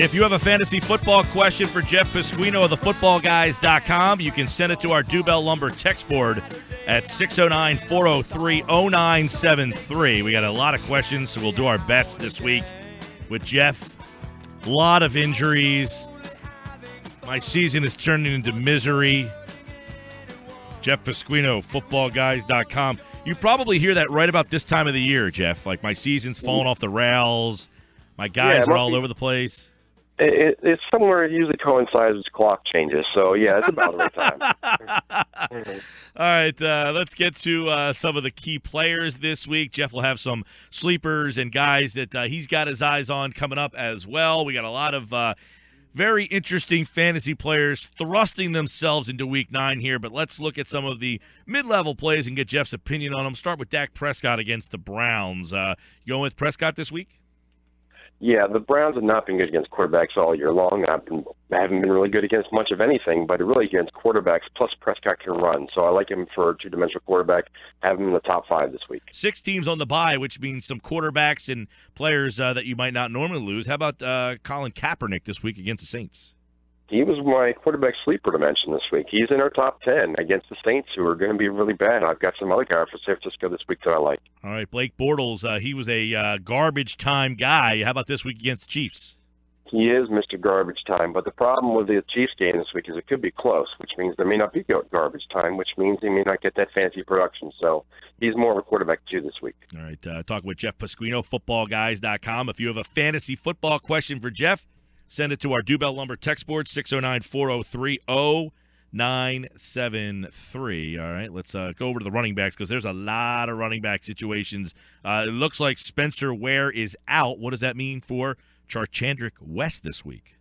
If you have a fantasy football question for Jeff Pasquino of thefootballguys.com, you can send it to our Dubell Lumber text board at 609-403-0973. We got a lot of questions, so we'll do our best this week with Jeff. A lot of injuries. My season is turning into misery. Jeff Pasquino, footballguys.com. You probably hear that right about this time of the year, Jeff. Like, my season's falling off the rails. My guys are all over the place. It's somewhere it usually coincides with clock changes. So, yeah, it's about the right time. All right, let's get to some of the key players this week. Jeff will have some sleepers and guys that he's got his eyes on coming up as well. We got a lot of very interesting fantasy players thrusting themselves into Week 9 here, but let's look at some of the mid-level plays and get Jeff's opinion on them. Start with Dak Prescott against the Browns. You going with Prescott this week? Yeah, the Browns have not been good against quarterbacks all year long. They haven't been really good against much of anything, but really against quarterbacks, plus Prescott can run. So I like him for a two-dimensional quarterback, have him in the top 5 this week. 6 teams on the bye, which means some quarterbacks and players that you might not normally lose. How about Colin Kaepernick this week against the Saints? He was my quarterback sleeper to mention this week. He's in our top 10 against the Saints, who are going to be really bad. I've got some other guys for San Francisco this week that I like. All right, Blake Bortles, he was a garbage time guy. How about this week against the Chiefs? He is Mr. Garbage Time, but the problem with the Chiefs game this week is it could be close, which means there may not be garbage time, which means he may not get that fancy production. So he's more of a quarterback, too, this week. All right, talking with Jeff Pasquino, footballguys.com. If you have a fantasy football question for Jeff, send it to our Dubell Lumber text board, 609-403-0973. All right, let's go over to the running backs because there's a lot of running back situations. It looks like Spencer Ware is out. What does that mean for Charchandrick West this week?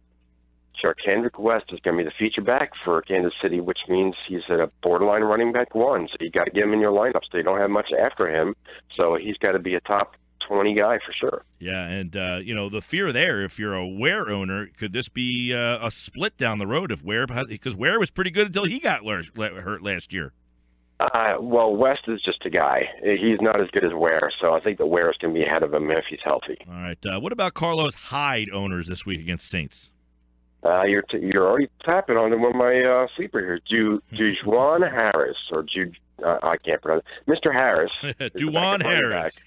Charchandrick West is going to be the feature back for Kansas City, which means he's at a borderline running back 1. So you got to get him in your lineup. So you don't have much after him. So he's got to be a top 20 guy for sure. Yeah, and the fear there, if you're a Ware owner, could this be a split down the road if Ware has, because Ware was pretty good until he got hurt last year. Well, West is just a guy. He's not as good as Ware, so I think the Ware is going to be ahead of him if he's healthy. All right. What about Carlos Hyde owners this week against Saints? You're already tapping on one of my sleeper here. Juwan Harris, or I can't pronounce it. Mr. Harris. Juwan Harris.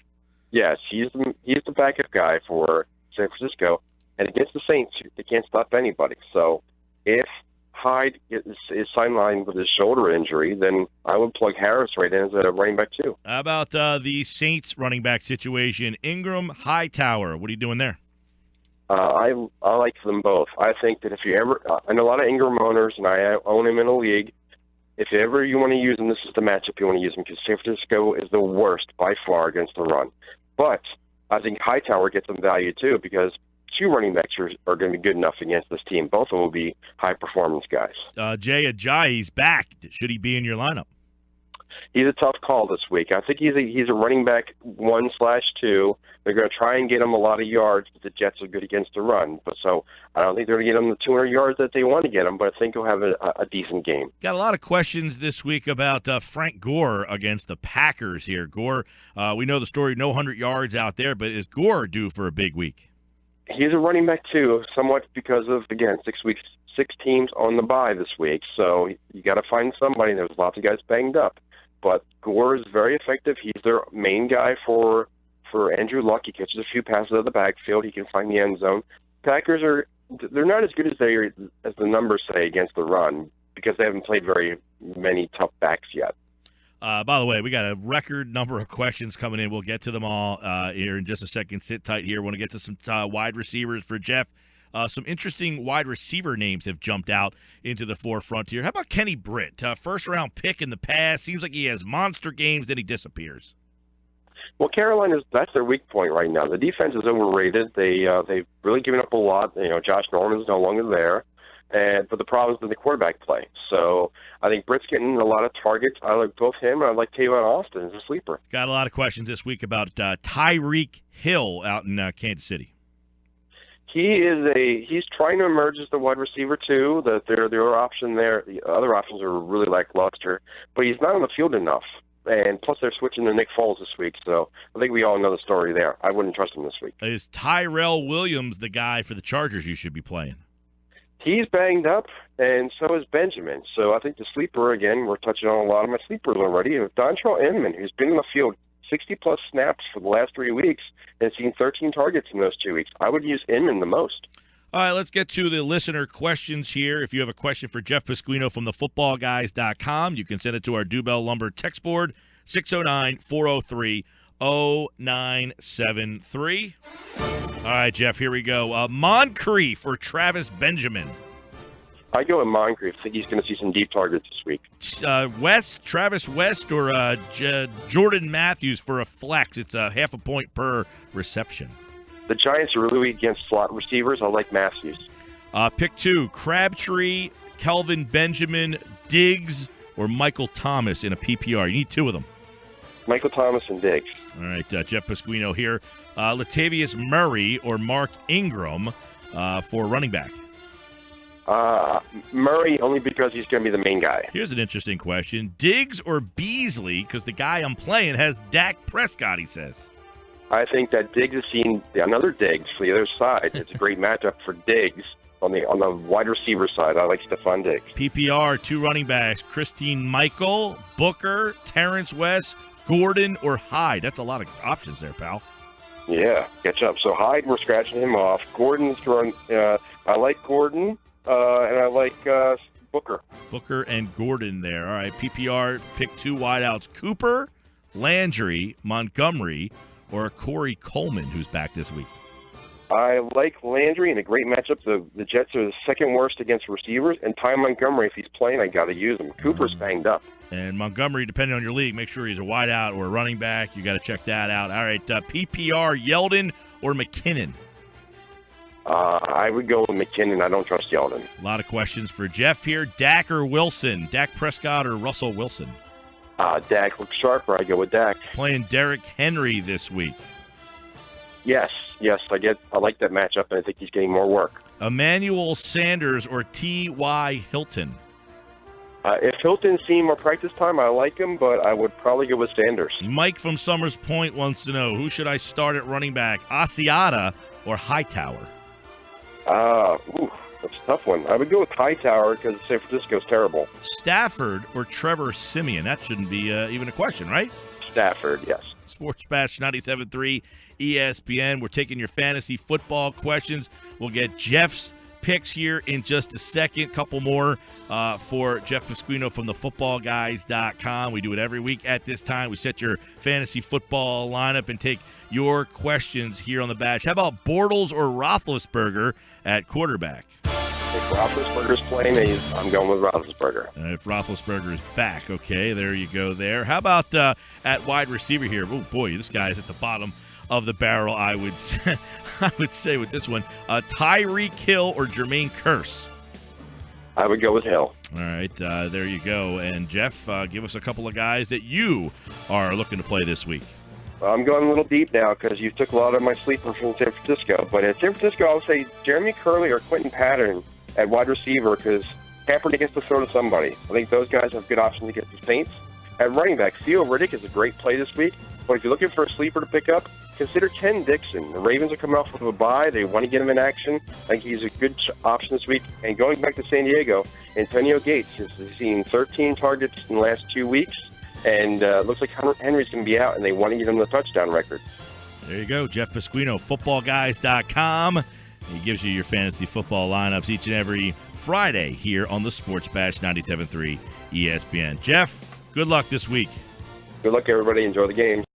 Yes, he's the backup guy for San Francisco, and against the Saints, they can't stop anybody. So if Hyde is sidelined with his shoulder injury, then I would plug Harris right in as a running back too. How about the Saints running back situation? Ingram, Hightower. What are you doing there? I like them both. I think that if you ever, I know a lot of Ingram owners, and I own him in a league. If ever you want to use him, this is the matchup you want to use him because San Francisco is the worst by far against the run. But I think Hightower gets some value too because 2 running backs are going to be good enough against this team. Both of them will be high-performance guys. Jay Ajayi's back. Should he be in your lineup? He's a tough call this week. I think he's a running back 1/2. They're going to try and get him a lot of yards, but the Jets are good against the run. But so I don't think they're going to get him the 200 yards that they want to get him, but I think he'll have a decent game. Got a lot of questions this week about Frank Gore against the Packers here. Gore, we know the story, no 100 yards out there, but is Gore due for a big week? He's a running back too, somewhat because of, again, 6 teams on the bye this week. So you got to find somebody. There's lots of guys banged up. But Gore is very effective. He's their main guy for Andrew Luck. He catches a few passes out of the backfield. He can find the end zone. Packers they're not as good as the numbers say against the run because they haven't played very many tough backs yet. By the way, we got a record number of questions coming in. We'll get to them all here in just a second. Sit tight here. Want to get to some wide receivers for Jeff. Some interesting wide receiver names have jumped out into the forefront here. How about Kenny Britt? First-round pick in the past. Seems like he has monster games, then he disappears. Well, that's their weak point right now. The defense is overrated. They've really given up a lot. Josh Norman's no longer there. But the problem is in the quarterback play. So I think Britt's getting a lot of targets. I like both him, and I like Tavon Austin as a sleeper. Got a lot of questions this week about Tyreek Hill out in Kansas City. He's trying to emerge as the wide receiver too. The other options are really lackluster, but he's not on the field enough. And plus, they're switching to Nick Foles this week, so I think we all know the story there. I wouldn't trust him this week. Is Tyrell Williams the guy for the Chargers you should be playing? He's banged up, and so is Benjamin. So I think the sleeper, again, we're touching on a lot of my sleepers already, Dontrell Inman, who's been in the field 60-plus snaps for the last 3 weeks and seen 13 targets in those 2 weeks. I would use Inman the most. All right, let's get to the listener questions here. If you have a question for Jeff Pasquino from thefootballguys.com, you can send it to our Dubell Lumber text board, 609-403-0973. All right, Jeff, here we go. Moncrief or Travis Benjamin? I go with Moncrief. I think he's going to see some deep targets this week. Travis West, or Jordan Matthews for a flex? It's a half a point per reception. The Giants are really weak against slot receivers. I like Matthews. Pick 2, Crabtree, Kelvin Benjamin, Diggs, or Michael Thomas in a PPR. You need 2 of them. Michael Thomas and Diggs. All right, Jeff Pasquino here. Latavius Murray or Mark Ingram for running back. Murray, only because he's going to be the main guy. Here's an interesting question. Diggs or Beasley, because the guy I'm playing has Dak Prescott, he says. I think that Diggs has seen another Diggs for the other side. It's a great matchup for Diggs on the wide receiver side. I like Stephon Diggs. PPR, 2 running backs, Christine Michael, Booker, Terrence West, Gordon, or Hyde. That's a lot of options there, pal. Yeah, catch up. So Hyde, we're scratching him off. Gordon's throwing. I like Gordon, and I like Booker. Booker and Gordon there. All right, PPR, pick 2 wideouts, Cooper, Landry, Montgomery, or Corey Coleman, who's back this week. I like Landry in a great matchup. The Jets are the second worst against receivers, and Ty Montgomery, if he's playing, I got to use him. Cooper's banged up. And Montgomery, depending on your league, make sure he's a wideout or a running back. You got to check that out. All right, PPR, Yeldon or McKinnon? I would go with McKinnon. I don't trust Yeldon. A lot of questions for Jeff here. Dak or Wilson? Dak Prescott or Russell Wilson? Dak looks sharper. I go with Dak. Playing Derrick Henry this week. Yes, I like that matchup, and I think he's getting more work. Emmanuel Sanders or T.Y. Hilton? If Hilton's seen more practice time, I like him, but I would probably go with Sanders. Mike from Summers Point wants to know, who should I start at running back, Asiata or Hightower? That's a tough one. I would go with Hightower because San Francisco's terrible. Stafford or Trevor Siemian? That shouldn't be even a question, right? Stafford, yes. Sports Bash 97.3 ESPN. We're taking your fantasy football questions. We'll get Jeff's picks here in just a second. Couple more for Jeff Pasquino from thefootballguys.com. We do it every week at this time. We set your fantasy football lineup and take your questions here on the Bash. How about Bortles or Roethlisberger at quarterback? If Roethlisberger's playing, I'm going with Roethlisberger. If Roethlisberger is back, okay, there you go there. How about at wide receiver here? Oh, boy, this guy's at the bottom of the barrel, I would say, with this one. Tyreek Hill or Jermaine Kearse? I would go with Hill. All right, there you go. And, Jeff, give us a couple of guys that you are looking to play this week. I'm going a little deep now because you took a lot of my sleeper from San Francisco. But at San Francisco, I'll say Jeremy Curley or Quentin Patterson at wide receiver because Kaepernick gets to throw to somebody. I think those guys have good options against the Saints. At running back, Theo Riddick is a great play this week. But if you're looking for a sleeper to pick up, consider Ken Dixon. The Ravens are coming off of a bye. They want to get him in action. I think he's a good option this week. And going back to San Diego, Antonio Gates has seen 13 targets in the last 2 weeks. And looks like Henry's going to be out, and they want to get him the touchdown record. There you go. Jeff Pasquino, footballguys.com. He gives you your fantasy football lineups each and every Friday here on the Sports Bash 97.3 ESPN. Jeff, good luck this week. Good luck, everybody. Enjoy the game.